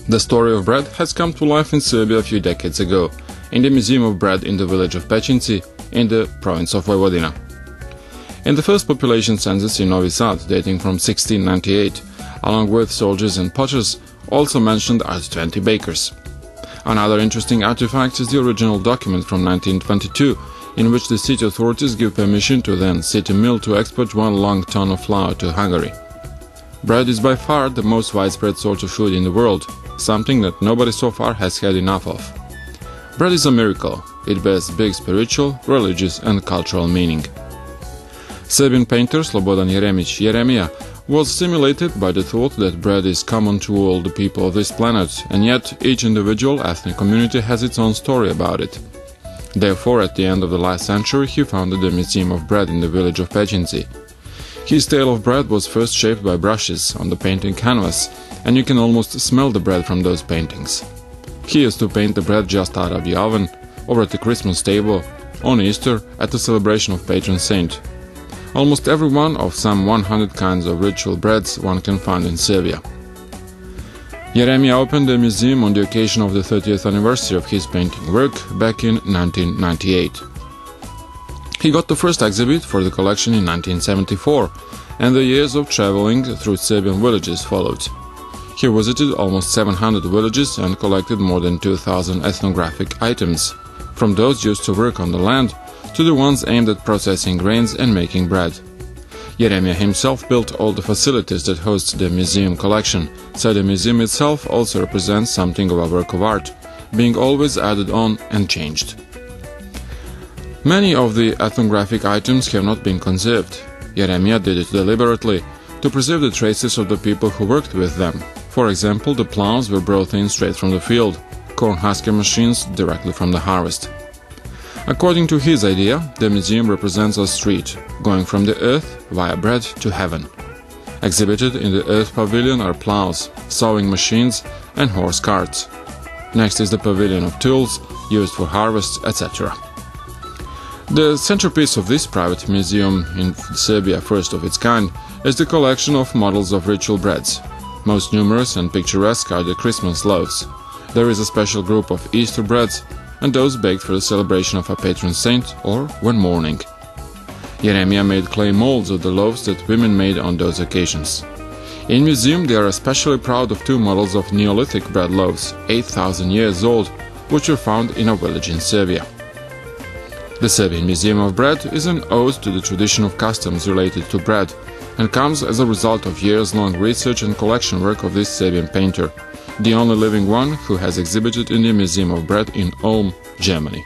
The story of bread has come to life in Serbia a few decades ago, in the Museum of Bread in the village of Pećinci, in the province of Vojvodina. In the first population census in Novi Sad, dating from 1698, along with soldiers and potters, also mentioned as 20 bakers. Another interesting artifact is the original document from 1922, in which the city authorities give permission to then city mill to export 1 long ton of flour to Hungary. Bread is by far the most widespread sort of food in the world, something that nobody so far has had enough of. Bread is a miracle. It bears big spiritual, religious and cultural meaning. Serbian painter Slobodan Jeremić was stimulated by the thought that bread is common to all the people of this planet, and yet each individual ethnic community has its own story about it. Therefore, at the end of the last century, he founded the Museum of Bread in the village of Pećinci. His tale of bread was first shaped by brushes on the painting canvas, and you can almost smell the bread from those paintings. He used to paint the bread just out of the oven, over at the Christmas table, on Easter, at the celebration of patron saint. Almost every one of some 100 kinds of ritual breads one can find in Serbia. Jeremić opened the museum on the occasion of the 30th anniversary of his painting work back in 1998. He got the first exhibit for the collection in 1974, and the years of traveling through Serbian villages followed. He visited almost 700 villages and collected more than 2,000 ethnographic items, from those used to work on the land to the ones aimed at processing grains and making bread. Jeremić himself built all the facilities that host the museum collection, so the museum itself also represents something of a work of art, being always added on and changed. Many of the ethnographic items have not been conserved. Jeremić did it deliberately to preserve the traces of the people who worked with them. For example, the plows were brought in straight from the field, corn husker machines directly from the harvest. According to his idea, the museum represents a street, going from the earth via bread to heaven. Exhibited in the earth pavilion are plows, sowing machines and horse carts. Next is the pavilion of tools, used for harvests, etc. The centerpiece of this private museum, in Serbia first of its kind, is the collection of models of ritual breads. Most numerous and picturesque are the Christmas loaves. There is a special group of Easter breads, and those baked for the celebration of a patron saint or when mourning. Jeremić made clay molds of the loaves that women made on those occasions. In museum they are especially proud of 2 models of Neolithic bread loaves, 8,000 years old, which were found in a village in Serbia. The Serbian Museum of Bread is an ode to the tradition of customs related to bread, and comes as a result of years-long research and collection work of this Serbian painter, the only living one who has exhibited in the Museum of Bread in Ulm, Germany.